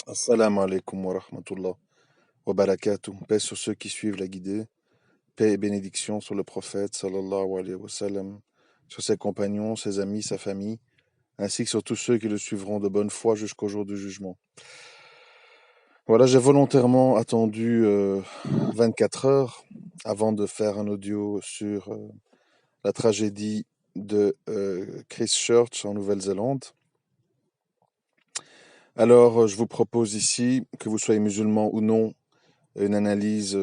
Assalamu alaikum wa rahmatullah wa barakatuh. Paix sur ceux qui suivent la guidée. Paix et bénédiction sur le prophète sallallahu alayhi wa sallam, sur ses compagnons, ses amis, sa famille, ainsi que sur tous ceux qui le suivront de bonne foi jusqu'au jour du jugement. Voilà, j'ai volontairement attendu 24 heures avant de faire un audio sur la tragédie de Christchurch en Nouvelle-Zélande. Alors, je vous propose ici, que vous soyez musulman ou non, une analyse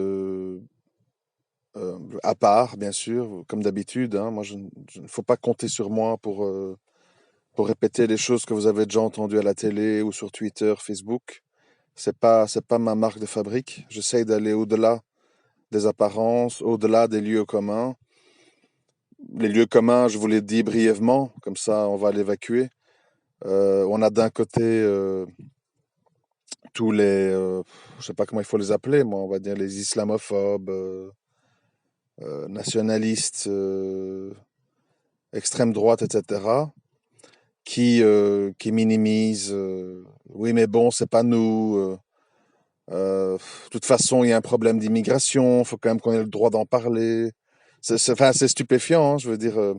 à part, bien sûr, comme d'habitude. Moi, il ne faut pas compter sur moi pour répéter les choses que vous avez déjà entendues à la télé ou sur Twitter, Facebook. C'est pas ma marque de fabrique. J'essaye d'aller au-delà des apparences, au-delà des lieux communs. Les lieux communs, je vous l'ai dit brièvement, comme ça on va l'évacuer. On a d'un côté tous les, je sais pas comment il faut les appeler, moi, on va dire les islamophobes, nationalistes, extrême droite, etc., qui minimisent. Oui, mais bon, c'est pas nous. De toute façon, il y a un problème d'immigration. Il faut quand même qu'on ait le droit d'en parler. Enfin, c'est stupéfiant. Je veux dire,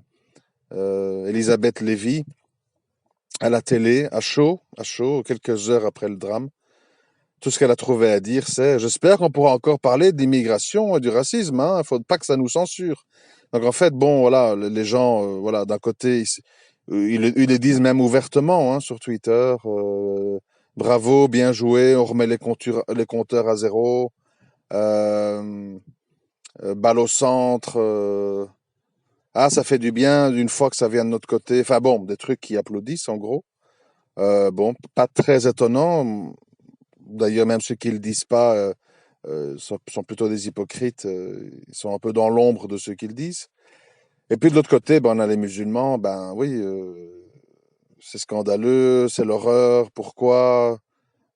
Elisabeth Lévy à la télé, à chaud, quelques heures après le drame. Tout ce qu'elle a trouvé à dire, c'est: j'espère qu'on pourra encore parler d'immigration et du racisme. Il ne faut pas que ça nous censure. Donc en fait, bon, voilà, les gens, voilà, d'un côté, ils le disent même ouvertement sur Twitter. Bravo, bien joué, on remet les compteurs à zéro. Balle au centre. Ça fait du bien d'une fois que ça vient de notre côté. Enfin bon, des trucs qui applaudissent en gros. Bon, pas très étonnant. D'ailleurs, même ceux qui le disent pas sont plutôt des hypocrites. Ils sont un peu dans l'ombre de ceux qui le disent. Et puis de l'autre côté, on a les musulmans. Ben oui, c'est scandaleux, c'est l'horreur. Pourquoi?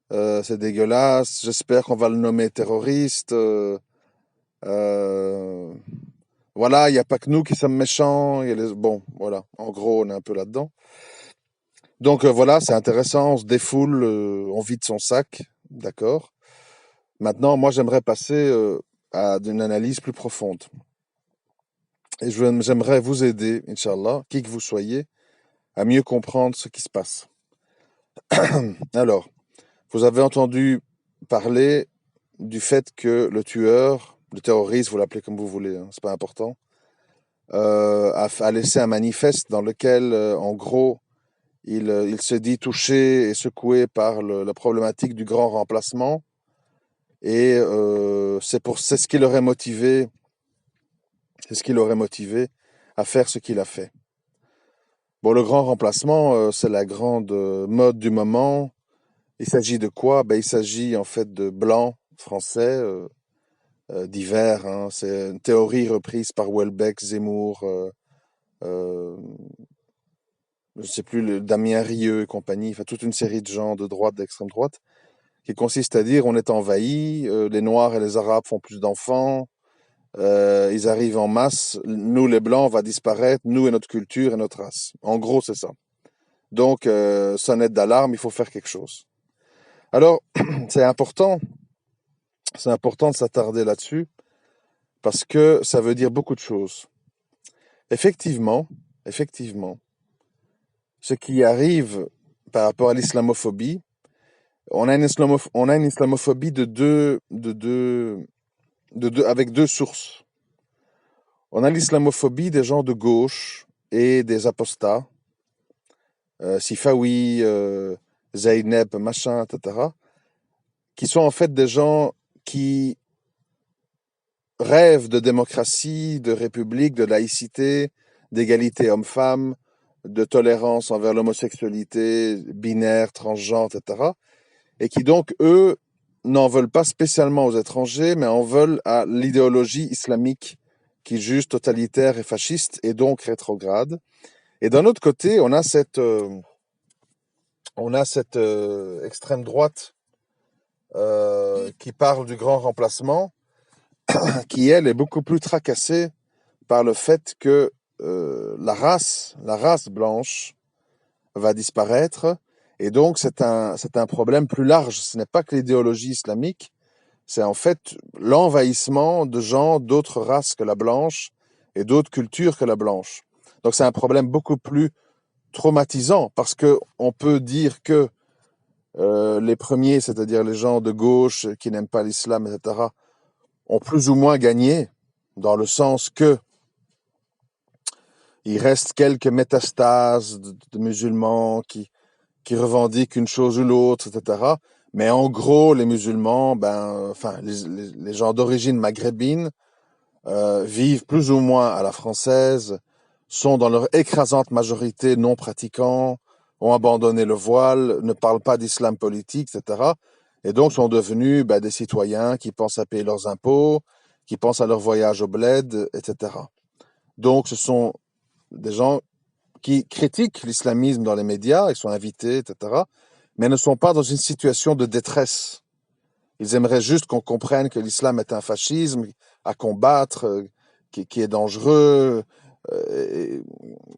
C'est dégueulasse. J'espère qu'on va le nommer terroriste. Voilà, il n'y a pas que nous qui sommes méchants. Bon, voilà. En gros, on est un peu là-dedans. Donc voilà, c'est intéressant. On se défoule, on vide son sac. D'accord. Maintenant, moi, j'aimerais passer à une analyse plus profonde. Et j'aimerais vous aider, Inch'Allah, qui que vous soyez, à mieux comprendre ce qui se passe. Alors, vous avez entendu parler du fait que le tueur, le terroriste, vous l'appelez comme vous voulez, c'est pas important, a laissé un manifeste dans lequel, en gros, il se dit touché et secoué par la problématique du grand remplacement. Et c'est ce qui l'aurait motivé, à faire ce qu'il a fait. Bon, le grand remplacement, c'est la grande mode du moment. Il s'agit de quoi? Il s'agit en fait de blancs français divers. C'est une théorie reprise par Houellebecq, Zemmour, je ne sais plus, Damien Rieu et compagnie, enfin toute une série de gens de droite, d'extrême droite, qui consiste à dire: on est envahi, les Noirs et les Arabes font plus d'enfants, ils arrivent en masse, nous les Blancs, on va disparaître, nous et notre culture et notre race. En gros, c'est ça. Donc, sonnette d'alarme, il faut faire quelque chose. Alors, c'est important de s'attarder là-dessus, parce que ça veut dire beaucoup de choses. Effectivement, ce qui arrive par rapport à l'islamophobie, on a une islamophobie avec deux sources. On a l'islamophobie des gens de gauche et des apostats, Sifawi, Zeynep, machin, etc., qui sont en fait des gens qui rêvent de démocratie, de république, de laïcité, d'égalité homme-femme, de tolérance envers l'homosexualité, binaire, transgenre, etc., et qui donc, eux, n'en veulent pas spécialement aux étrangers, mais en veulent à l'idéologie islamique qui juge totalitaire et fasciste, et donc rétrograde. Et d'un autre côté, on a cette extrême droite qui parle du grand remplacement, qui, elle, est beaucoup plus tracassée par le fait que la race blanche va disparaître Et donc, c'est un problème plus large. Ce n'est pas que l'idéologie islamique, c'est en fait l'envahissement de gens d'autres races que la blanche et d'autres cultures que la blanche. Donc, c'est un problème beaucoup plus traumatisant parce que on peut dire que les premiers, c'est-à-dire les gens de gauche qui n'aiment pas l'islam, etc., ont plus ou moins gagné, dans le sens que il reste quelques métastases de musulmans qui revendiquent une chose ou l'autre, etc. Mais en gros, les musulmans, les gens d'origine maghrébine vivent plus ou moins à la française, sont dans leur écrasante majorité non pratiquants, ont abandonné le voile, ne parlent pas d'islam politique, etc. Et donc sont devenus des citoyens qui pensent à payer leurs impôts, qui pensent à leur voyage au bled, etc. Donc ce sont des gens qui critiquent l'islamisme dans les médias, ils sont invités, etc., mais ne sont pas dans une situation de détresse. Ils aimeraient juste qu'on comprenne que l'islam est un fascisme à combattre, qui est dangereux, et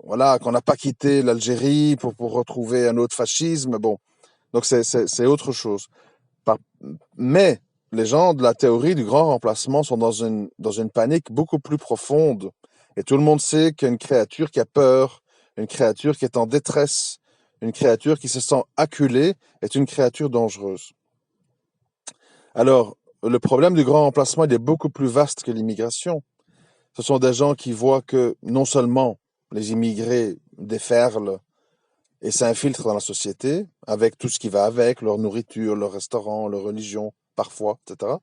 voilà, qu'on n'a pas quitté l'Algérie pour retrouver un autre fascisme. Bon, donc c'est autre chose. Mais les gens de la théorie du grand remplacement sont dans une panique beaucoup plus profonde. Et tout le monde sait qu'une créature qui a peur, une créature qui est en détresse, une créature qui se sent acculée est une créature dangereuse. Alors, le problème du grand remplacement, il est beaucoup plus vaste que l'immigration. Ce sont des gens qui voient que non seulement les immigrés déferlent et s'infiltrent dans la société, avec tout ce qui va avec, leur nourriture, leur restaurant, leur religion, parfois, etc.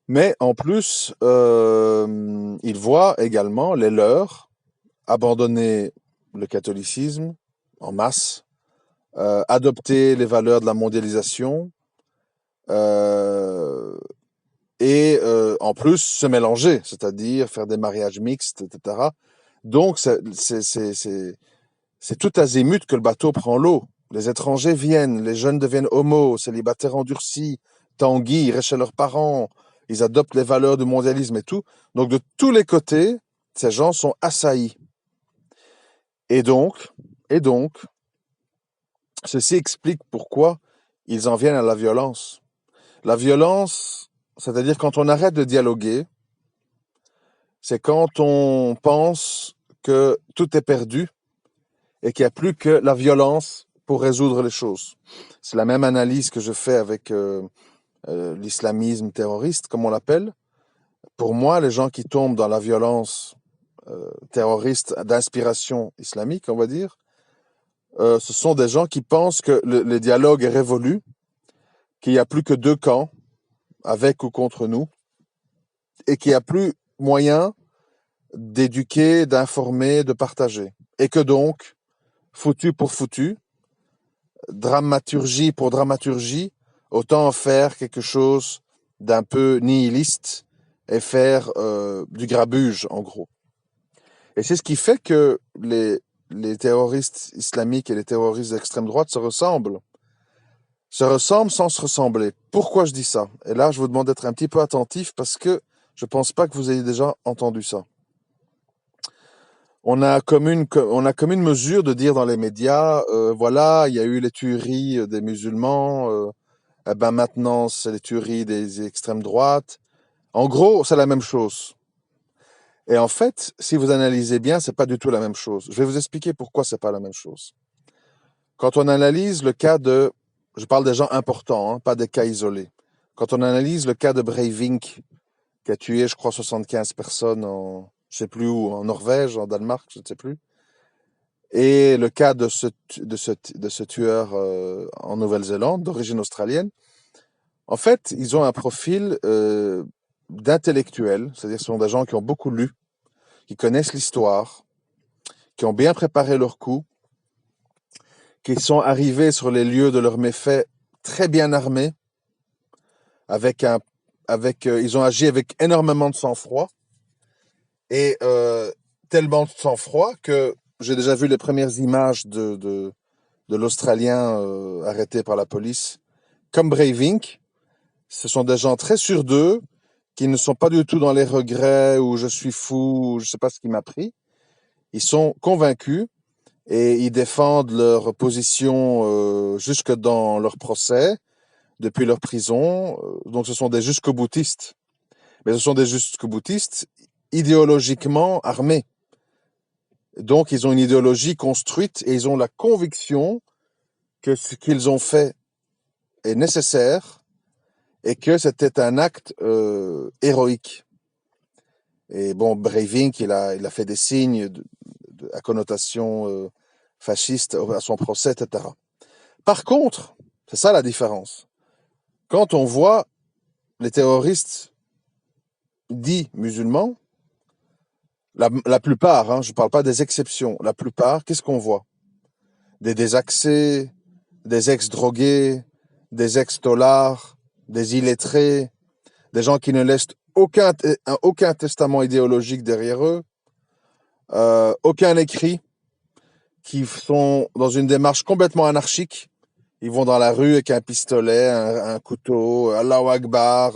Mais en plus, ils voient également les leurs abandonner le catholicisme en masse, adopter les valeurs de la mondialisation, et en plus se mélanger, c'est-à-dire faire des mariages mixtes, etc. Donc c'est tout azimut que le bateau prend l'eau. Les étrangers viennent, les jeunes deviennent homo, célibataires endurcis, Tanguy, ils restent chez leurs parents, ils adoptent les valeurs du mondialisme et tout. Donc de tous les côtés, ces gens sont assaillis. Et donc, ceci explique pourquoi ils en viennent à la violence. La violence, c'est-à-dire quand on arrête de dialoguer, c'est quand on pense que tout est perdu et qu'il n'y a plus que la violence pour résoudre les choses. C'est la même analyse que je fais avec l'islamisme terroriste, comme on l'appelle. Pour moi, les gens qui tombent dans la violence terroriste d'inspiration islamique, on va dire, ce sont des gens qui pensent que le dialogue est révolu, qu'il n'y a plus que deux camps, avec ou contre nous, et qu'il n'y a plus moyen d'éduquer, d'informer, de partager. Et que donc, foutu pour foutu, dramaturgie pour dramaturgie, autant en faire quelque chose d'un peu nihiliste et faire du grabuge, en gros. Et c'est ce qui fait que les terroristes islamiques et les terroristes d'extrême droite se ressemblent sans se ressembler. Pourquoi je dis ça? Et là, je vous demande d'être un petit peu attentif parce que je ne pense pas que vous ayez déjà entendu ça. On a comme une mesure de dire dans les médias, voilà, il y a eu les tueries des musulmans, maintenant c'est les tueries des extrêmes droites. En gros, c'est la même chose. Et en fait, si vous analysez bien, c'est pas du tout la même chose. Je vais vous expliquer pourquoi c'est pas la même chose. Quand on analyse le cas je parle des gens importants, hein, pas des cas isolés. Quand on analyse le cas de Breivik, qui a tué, je crois, 75 personnes je sais plus où, en Norvège, en Danemark, je ne sais plus. Et le cas de ce tueur en Nouvelle-Zélande, d'origine australienne, en fait, ils ont un profil d'intellectuels, c'est-à-dire ce sont des gens qui ont beaucoup lu, qui connaissent l'histoire, qui ont bien préparé leur coup, qui sont arrivés sur les lieux de leurs méfaits très bien armés, ils ont agi avec énormément de sang-froid, et tellement de sang-froid que j'ai déjà vu les premières images de l'Australien arrêté par la police. Comme Breivik, ce sont des gens très sûrs d'eux, qui ne sont pas du tout dans les regrets ou je suis fou, ou je ne sais pas ce qui m'a pris. Ils sont convaincus et ils défendent leur position jusque dans leur procès, depuis leur prison. Donc ce sont des jusqu'au-boutistes. Mais ce sont des jusqu'au-boutistes idéologiquement armés. Donc ils ont une idéologie construite et ils ont la conviction que ce qu'ils ont fait est nécessaire et que c'était un acte héroïque. Et bon, Breivik, il a fait des signes à connotation fasciste à son procès, etc. Par contre, c'est ça la différence. Quand on voit les terroristes dits musulmans, la plupart, hein, je ne parle pas des exceptions, la plupart, qu'est-ce qu'on voit? Des désaxés, des ex-drogués, des ex-dollars, des illettrés, des gens qui ne laissent aucun testament idéologique derrière eux, aucun écrit, qui sont dans une démarche complètement anarchique. Ils vont dans la rue avec un pistolet, un couteau, Allahu Akbar,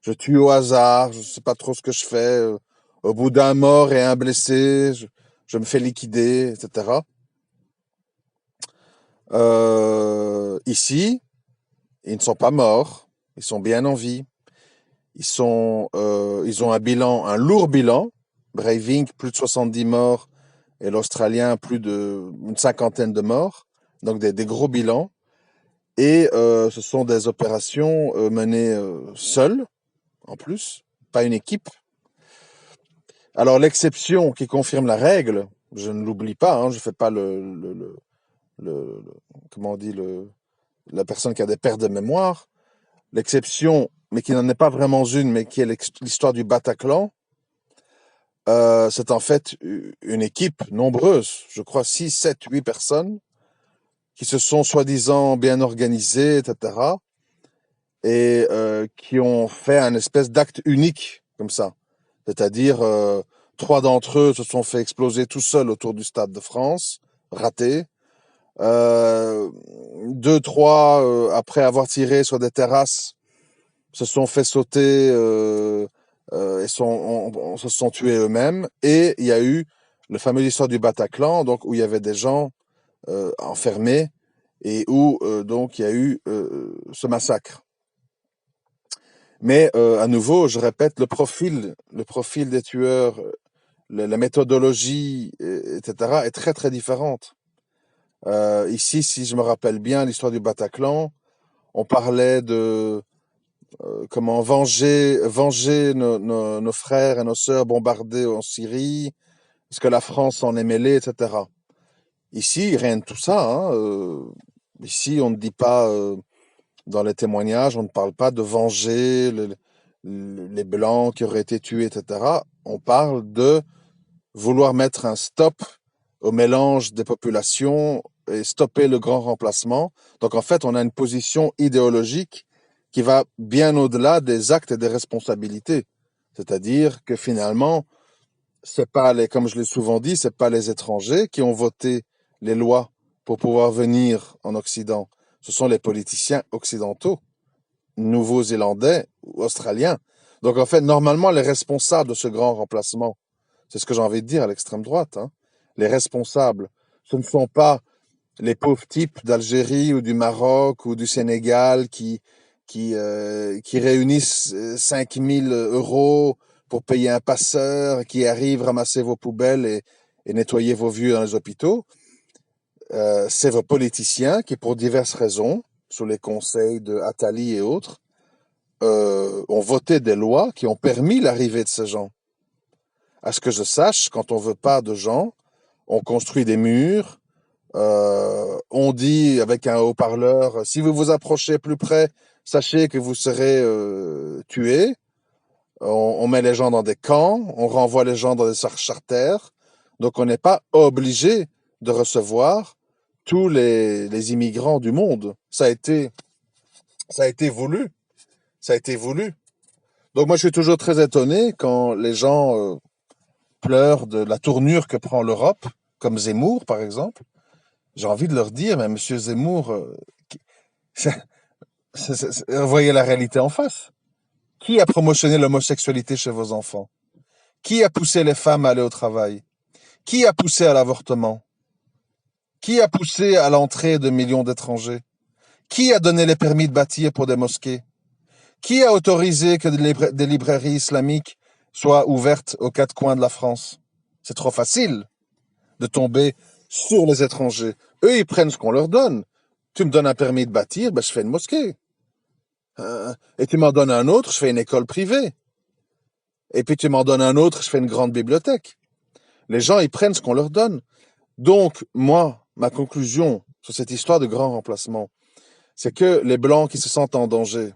je tue au hasard, je ne sais pas trop ce que je fais. Au bout d'un mort et un blessé, je me fais liquider, etc. Ici, ils ne sont pas morts, ils sont bien en vie. Ils ont un lourd bilan. Breivik, plus de 70 morts, et l'Australien, plus d'une cinquantaine de morts. Donc des gros bilans. Et ce sont des opérations menées seules, en plus, pas une équipe. Alors l'exception qui confirme la règle, je ne l'oublie pas, hein, je ne fais pas comment on dit, la personne qui a des pertes de mémoire. L'exception, mais qui n'en est pas vraiment une, mais qui est l'histoire du Bataclan, c'est en fait une équipe nombreuse, je crois 6, 7, 8 personnes, qui se sont soi-disant bien organisées, etc., et qui ont fait un espèce d'acte unique, comme ça. C'est-à-dire, 3 d'entre eux se sont fait exploser tout seuls autour du Stade de France, raté. 2, 3, après avoir tiré sur des terrasses, se sont fait sauter et se sont tués eux-mêmes. Et il y a eu le fameux histoire du Bataclan, donc où il y avait des gens enfermés et où donc il y a eu ce massacre. Mais à nouveau, je répète, le profil des tueurs, la méthodologie, etc., est très très différente. Ici, si je me rappelle bien l'histoire du Bataclan, on parlait de comment venger nos frères et nos sœurs bombardés en Syrie, est-ce que la France en est mêlée, etc. Ici, rien de tout ça. Hein. Ici, on ne dit pas, dans les témoignages, on ne parle pas de venger les Blancs qui auraient été tués, etc. On parle de vouloir mettre un stop au mélange des populations et stopper le grand remplacement. Donc, en fait, on a une position idéologique qui va bien au-delà des actes et des responsabilités. C'est-à-dire que finalement, c'est pas comme je l'ai souvent dit, c'est pas les étrangers qui ont voté les lois pour pouvoir venir en Occident. Ce sont les politiciens occidentaux, nouveaux-zélandais ou australiens. Donc, en fait, normalement, les responsables de ce grand remplacement, c'est ce que j'ai envie de dire à l'extrême droite, hein, les responsables, ce ne sont pas les pauvres types d'Algérie ou du Maroc ou du Sénégal qui réunissent 5 000 € pour payer un passeur, qui arrive ramasser vos poubelles et nettoyer vos vieux dans les hôpitaux. C'est vos politiciens qui, pour diverses raisons, sous les conseils de Attali et autres, ont voté des lois qui ont permis l'arrivée de ces gens. À ce que je sache, quand on veut pas de gens, on construit des murs, on dit avec un haut-parleur, si vous vous approchez plus près, sachez que vous serez tués. On met les gens dans des camps, on renvoie les gens dans des charters. Donc on n'est pas obligé de recevoir tous les immigrants du monde. Ça a été voulu. Ça a été voulu. Donc moi je suis toujours très étonné quand les gens pleurent de la tournure que prend l'Europe, comme Zemmour par exemple. J'ai envie de leur dire, mais monsieur Zemmour, voyez la réalité en face. Qui a promotionné l'homosexualité chez vos enfants? Qui a poussé les femmes à aller au travail? Qui a poussé à l'avortement? Qui a poussé à l'entrée de millions d'étrangers? Qui a donné les permis de bâtir pour des mosquées? Qui a autorisé que des librairies islamiques soient ouvertes aux quatre coins de la France? C'est trop facile de tomber sur les étrangers. Eux, ils prennent ce qu'on leur donne. Tu me donnes un permis de bâtir, ben, je fais une mosquée. Et tu m'en donnes un autre, je fais une école privée. Et puis tu m'en donnes un autre, je fais une grande bibliothèque. Les gens, ils prennent ce qu'on leur donne. Donc, moi, ma conclusion sur cette histoire de grand remplacement, c'est que les Blancs qui se sentent en danger,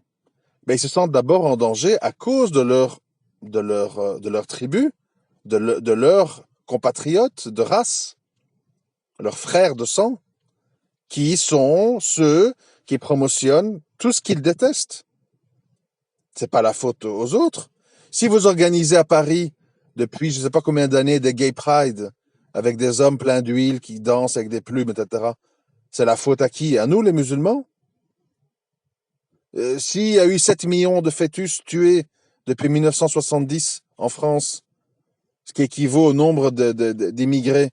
ben, ils se sentent d'abord en danger à cause de leur tribu, de leurs compatriotes de race, leurs frères de sang, qui sont ceux qui promotionnent tout ce qu'ils détestent. C'est pas la faute aux autres. Si vous organisez à Paris, depuis je ne sais pas combien d'années, des gay pride, avec des hommes pleins d'huile qui dansent avec des plumes, etc., c'est la faute à qui? À nous, les musulmans? S'il y a eu 7 millions de fœtus tués depuis 1970 en France, ce qui équivaut au nombre d'immigrés,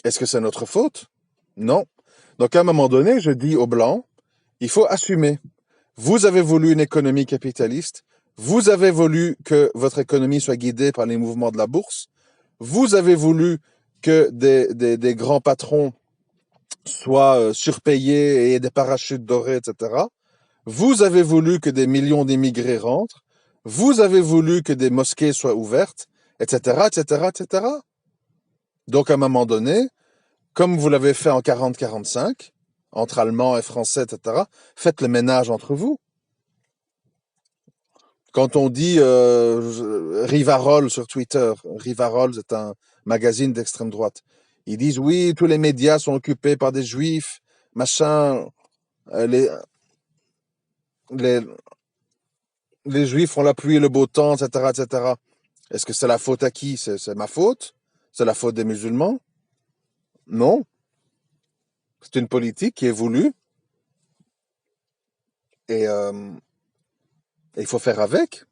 est-ce que c'est notre faute? Non. Donc à un moment donné, je dis aux Blancs, il faut assumer. Vous avez voulu une économie capitaliste, vous avez voulu que votre économie soit guidée par les mouvements de la bourse, vous avez voulu que des grands patrons soient surpayés et des parachutes dorés, etc. Vous avez voulu que des millions d'immigrés rentrent, vous avez voulu que des mosquées soient ouvertes, etc., etc., etc. Donc à un moment donné, comme vous l'avez fait en 40-45, entre Allemands et Français, etc., faites le ménage entre vous. Quand on dit Rivarol sur Twitter, Rivarol, c'est un magazine d'extrême droite, ils disent oui, tous les médias sont occupés par des juifs, machin, les, les, les juifs font la pluie et le beau temps, etc., etc. Est-ce que c'est la faute à qui? C'est ma faute? C'est la faute des musulmans? Non. C'est une politique qui est voulue et il faut faire avec.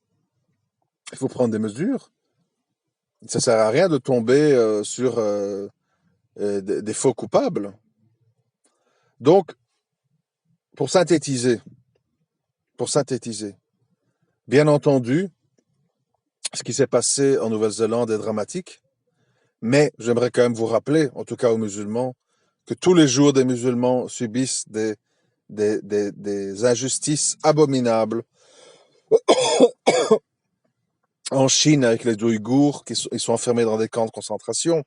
Il faut prendre des mesures. Ça sert à rien de tomber sur des faux coupables. Donc, pour synthétiser, bien entendu, ce qui s'est passé en Nouvelle-Zélande est dramatique, mais j'aimerais quand même vous rappeler, en tout cas aux musulmans, que tous les jours des musulmans subissent des injustices abominables. En Chine, avec les Ouïghours, ils sont enfermés dans des camps de concentration.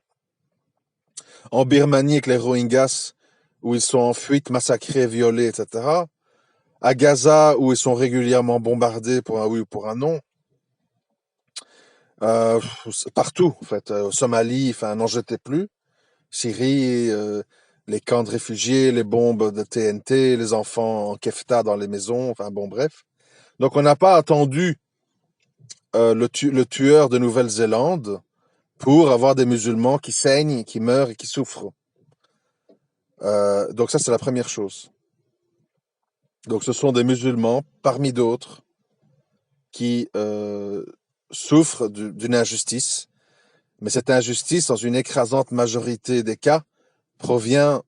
En Birmanie, avec les Rohingyas, où ils sont en fuite, massacrés, violés, etc. À Gaza, où ils sont régulièrement bombardés pour un oui ou pour un non. Partout, en fait. Somalie, enfin, n'en jetez plus. Syrie, les camps de réfugiés, les bombes de TNT, les enfants en kefta dans les maisons, enfin bon, bref. Donc on n'a pas attendu le tueur de Nouvelle-Zélande pour avoir des musulmans qui saignent, qui meurent et qui souffrent. Donc ça, c'est la première chose. Donc ce sont des musulmans, parmi d'autres, qui souffrent d'une injustice. Mais cette injustice, dans une écrasante majorité des cas, provient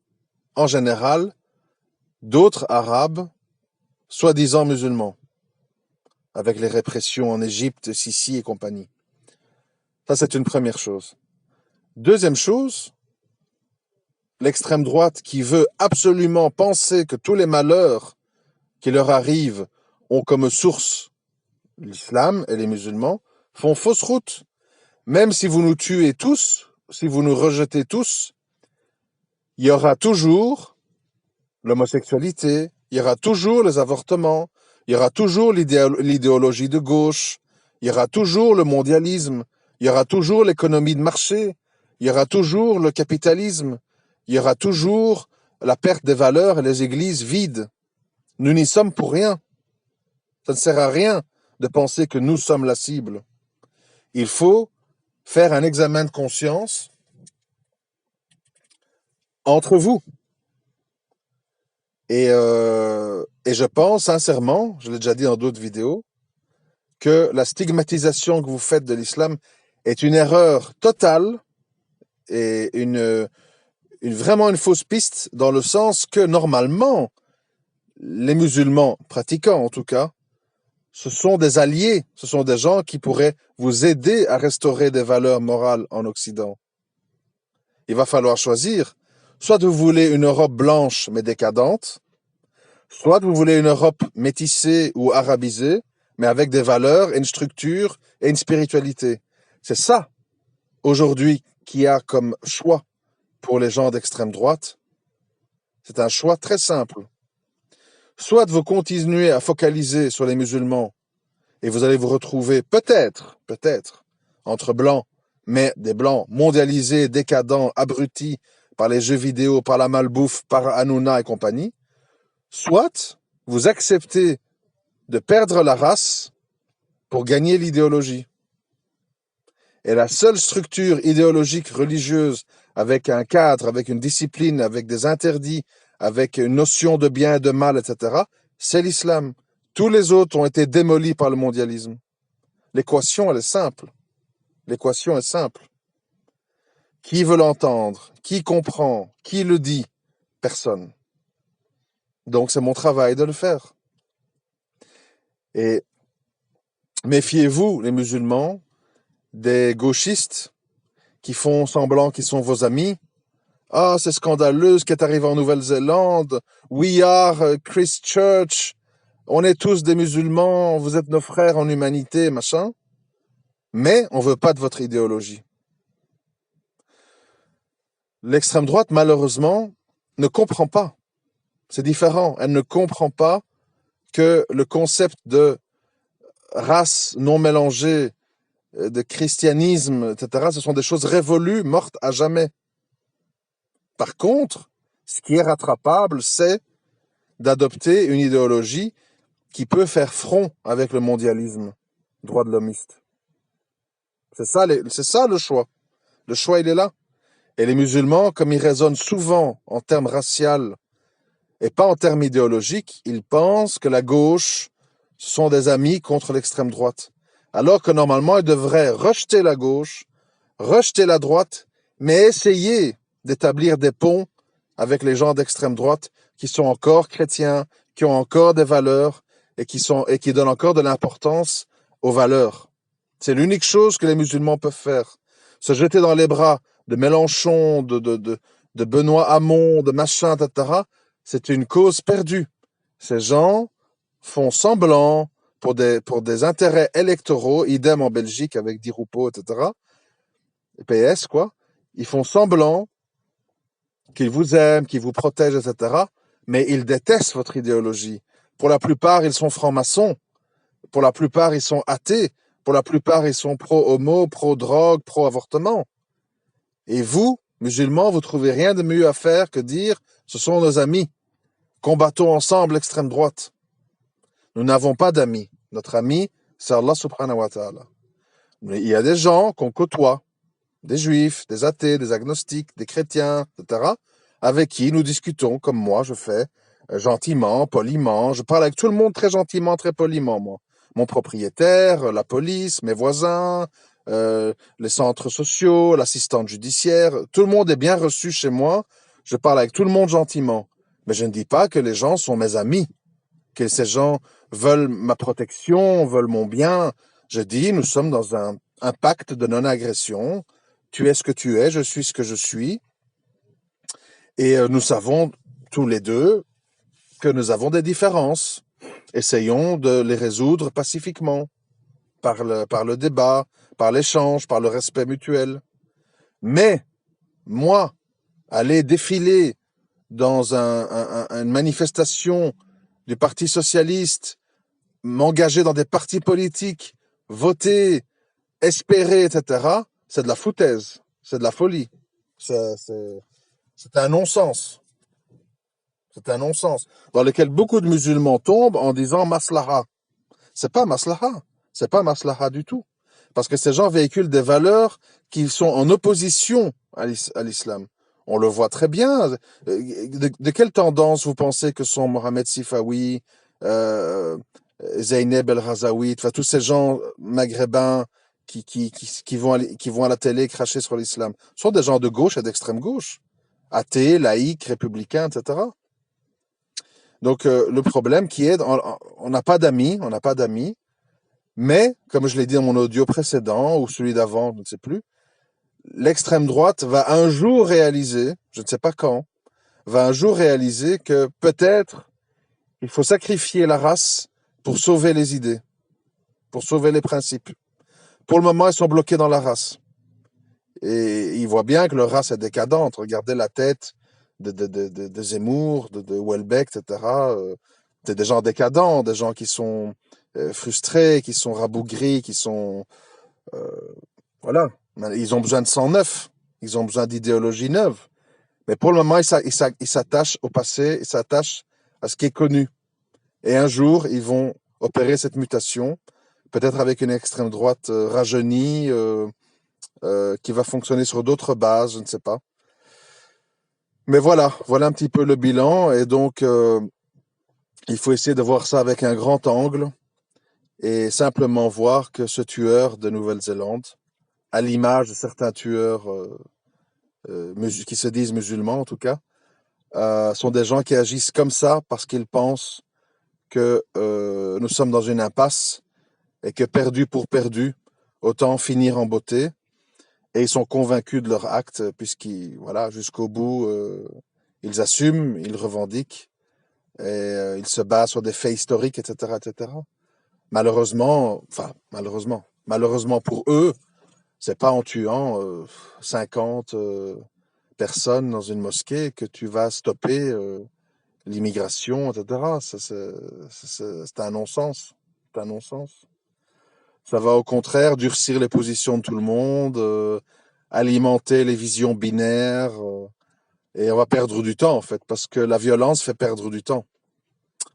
en général d'autres Arabes, soi-disant musulmans, avec les répressions en Égypte, Sisi et compagnie. Ça, c'est une première chose. Deuxième chose, l'extrême droite qui veut absolument penser que tous les malheurs qui leur arrivent ont comme source l'islam et les musulmans, font fausse route. Même si vous nous tuez tous, si vous nous rejetez tous, il y aura toujours l'homosexualité, il y aura toujours les avortements, il y aura toujours l'idéologie de gauche, il y aura toujours le mondialisme, il y aura toujours l'économie de marché, il y aura toujours le capitalisme, il y aura toujours la perte des valeurs et les églises vides. Nous n'y sommes pour rien. Ça ne sert à rien de penser que nous sommes la cible. Il faut faire un examen de conscience entre vous. Et je pense sincèrement, je l'ai déjà dit dans d'autres vidéos, que la stigmatisation que vous faites de l'islam est une erreur totale et vraiment une fausse piste dans le sens que normalement, les musulmans pratiquants en tout cas, ce sont des alliés, ce sont des gens qui pourraient vous aider à restaurer des valeurs morales en Occident. Il va falloir choisir. Soit vous voulez une Europe blanche mais décadente, soit vous voulez une Europe métissée ou arabisée, mais avec des valeurs, une structure et une spiritualité. C'est ça, aujourd'hui, qu'il y a comme choix pour les gens d'extrême droite. C'est un choix très simple. Soit vous continuez à focaliser sur les musulmans et vous allez vous retrouver peut-être, entre blancs, mais des blancs mondialisés, décadents, abrutis par les jeux vidéo, par la malbouffe, par Hanouna et compagnie. Soit vous acceptez de perdre la race pour gagner l'idéologie. Et la seule structure idéologique religieuse avec un cadre, avec une discipline, avec des interdits, avec une notion de bien et de mal, etc., c'est l'islam. Tous les autres ont été démolis par le mondialisme. L'équation, elle est simple. L'équation est simple. Qui veut l'entendre? Qui comprend? Qui le dit? Personne. Donc c'est mon travail de le faire. Et méfiez-vous, les musulmans, des gauchistes qui font semblant qu'ils sont vos amis. Ah, c'est scandaleux ce qui est arrivé en Nouvelle-Zélande. We are Christchurch. On est tous des musulmans. Vous êtes nos frères en humanité, machin. Mais on ne veut pas de votre idéologie. L'extrême droite, malheureusement, ne comprend pas. C'est différent. Elle ne comprend pas que le concept de race non mélangée, de christianisme, etc., ce sont des choses révolues, mortes à jamais. Par contre, ce qui est rattrapable, c'est d'adopter une idéologie qui peut faire front avec le mondialisme droit de l'homiste. C'est ça le choix. Le choix, il est là. Et les musulmans, comme ils raisonnent souvent en termes raciaux et pas en termes idéologiques, ils pensent que la gauche sont des amis contre l'extrême droite. Alors que normalement, ils devraient rejeter la gauche, rejeter la droite, mais essayer d'établir des ponts avec les gens d'extrême droite qui sont encore chrétiens, qui ont encore des valeurs et qui donnent encore de l'importance aux valeurs. C'est l'unique chose que les musulmans peuvent faire. Se jeter dans les bras de Mélenchon, de Benoît Hamon, de machin, etc., c'est une cause perdue. Ces gens font semblant pour des intérêts électoraux, idem en Belgique avec Di Rupo, etc., PS, quoi. Ils font semblant qu'ils vous aiment, qu'ils vous protègent, etc., mais ils détestent votre idéologie. Pour la plupart, ils sont francs-maçons. Pour la plupart, ils sont athées. Pour la plupart, ils sont pro-homo, pro-drogue, pro-avortement. Et vous, musulmans, vous trouvez rien de mieux à faire que dire « ce sont nos amis, combattons ensemble l'extrême droite ». Nous n'avons pas d'amis. Notre ami, c'est Allah subhanahu wa ta'ala. Mais il y a des gens qu'on côtoie, des juifs, des athées, des agnostiques, des chrétiens, etc., avec qui nous discutons, comme moi je fais, gentiment, poliment. Je parle avec tout le monde très gentiment, très poliment, moi. Mon propriétaire, la police, mes voisins, les centres sociaux, l'assistante judiciaire. Tout le monde est bien reçu chez moi. Je parle avec tout le monde gentiment. Mais je ne dis pas que les gens sont mes amis, que ces gens veulent ma protection, veulent mon bien. Je dis, nous sommes dans un pacte de non-agression. Tu es ce que tu es, je suis ce que je suis. Et nous savons tous les deux que nous avons des différences. Essayons de les résoudre pacifiquement, par le débat, par l'échange, par le respect mutuel. Mais, moi, aller défiler dans une manifestation du Parti socialiste, m'engager dans des partis politiques, voter, espérer, etc., c'est de la foutaise, c'est de la folie. C'est un non-sens. C'est un non-sens dans lequel beaucoup de musulmans tombent en disant maslaha. C'est pas maslaha. C'est pas maslaha du tout. Parce que ces gens véhiculent des valeurs qui sont en opposition à l'islam. On le voit très bien. De quelle tendance vous pensez que sont Mohamed Sifawi, Zeynep El Razaoui, enfin, tous ces gens maghrébins qui vont à la télé cracher sur l'islam? Ce sont des gens de gauche et d'extrême gauche. athées, laïcs, républicains, etc. Donc le problème qui est, on n'a pas d'amis, mais comme je l'ai dit dans mon audio précédent ou celui d'avant, je ne sais plus, l'extrême droite va un jour réaliser, je ne sais pas quand, va un jour réaliser que peut-être il faut sacrifier la race pour sauver les idées, pour sauver les principes. Pour le moment, ils sont bloqués dans la race. Et ils voient bien que leur race est décadente. Regardez la tête de Zemmour, de Houellebecq, etc. C'est des gens décadents, des gens qui sont frustrés, qui sont rabougris, qui sont... euh, voilà. Ils ont besoin de sang neuf. Ils ont besoin d'idéologie neuve. Mais pour le moment, ils s'attachent au passé, ils s'attachent à ce qui est connu. Et un jour, ils vont opérer cette mutation, peut-être avec une extrême droite rajeunie, qui va fonctionner sur d'autres bases, je ne sais pas. Mais voilà un petit peu le bilan. Et donc, il faut essayer de voir ça avec un grand angle et simplement voir que ce tueur de Nouvelle-Zélande, à l'image de certains tueurs qui se disent musulmans en tout cas, sont des gens qui agissent comme ça parce qu'ils pensent que nous sommes dans une impasse et que perdu pour perdu, autant finir en beauté. Et ils sont convaincus de leur acte, puisqu'ils, voilà, jusqu'au bout, ils assument, ils revendiquent, et ils se basent sur des faits historiques, etc., etc. Malheureusement pour eux, c'est pas en tuant 50 personnes dans une mosquée que tu vas stopper l'immigration, etc. C'est un non-sens. C'est un non-sens. Ça va au contraire durcir les positions de tout le monde, alimenter les visions binaires, et on va perdre du temps en fait, parce que la violence fait perdre du temps.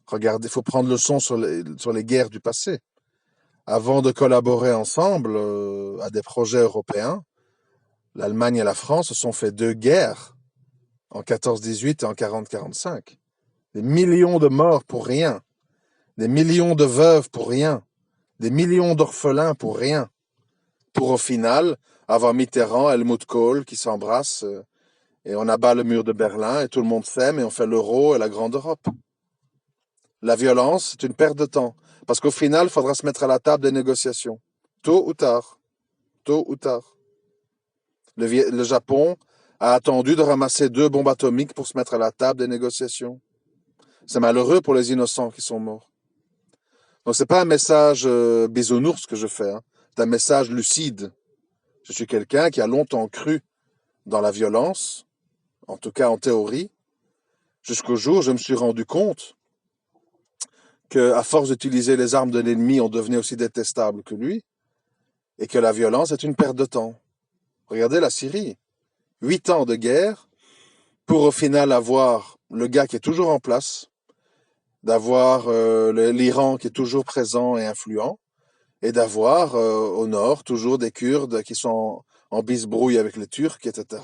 Regardez, il faut prendre leçon sur les guerres du passé. Avant de collaborer ensemble à des projets européens, l'Allemagne et la France se sont fait deux guerres, en 14-18 et en 40-45. Des millions de morts pour rien, des millions de veuves pour rien, des millions d'orphelins pour rien. Pour au final avoir Mitterrand et Helmut Kohl qui s'embrassent et on abat le mur de Berlin et tout le monde s'aime et on fait l'euro et la grande Europe. La violence, c'est une perte de temps. Parce qu'au final, il faudra se mettre à la table des négociations. Tôt ou tard. Tôt ou tard. Le Japon a attendu de ramasser 2 bombes atomiques pour se mettre à la table des négociations. C'est malheureux pour les innocents qui sont morts. Donc c'est pas un message bisounours que je fais. Hein. C'est un message lucide. Je suis quelqu'un qui a longtemps cru dans la violence, en tout cas en théorie, jusqu'au jour où je me suis rendu compte qu'à force d'utiliser les armes de l'ennemi, on devenait aussi détestable que lui, et que la violence est une perte de temps. Regardez la Syrie. 8 ans de guerre pour au final avoir le gars qui est toujours en place, d'avoir l'Iran qui est toujours présent et influent, et d'avoir au nord toujours des Kurdes qui sont en bisbrouille avec les Turcs, etc.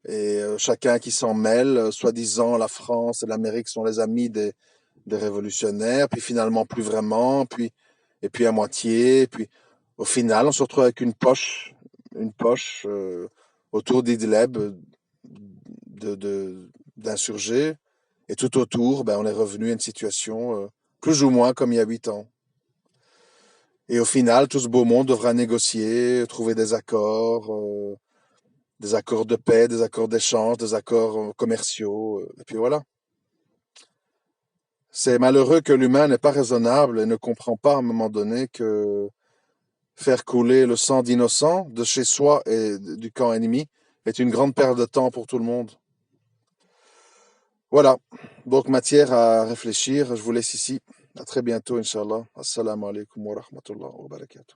Et chacun qui s'en mêle, soi-disant la France et l'Amérique sont les amis des révolutionnaires, puis finalement plus vraiment, et puis à moitié, puis au final on se retrouve avec une poche autour d'Idlib d'insurgés, et tout autour, ben, on est revenu à une situation plus ou moins comme il y a 8 ans. Et au final, tout ce beau monde devra négocier, trouver des accords de paix, des accords d'échange, des accords commerciaux, et puis voilà. C'est malheureux que l'humain n'est pas raisonnable et ne comprend pas à un moment donné que faire couler le sang d'innocents de chez soi et du camp ennemi est une grande perte de temps pour tout le monde. Voilà, donc matière à réfléchir. Je vous laisse ici. À très bientôt, Inch'Allah. Assalamu alaikum wa rahmatullah wa barakatuh.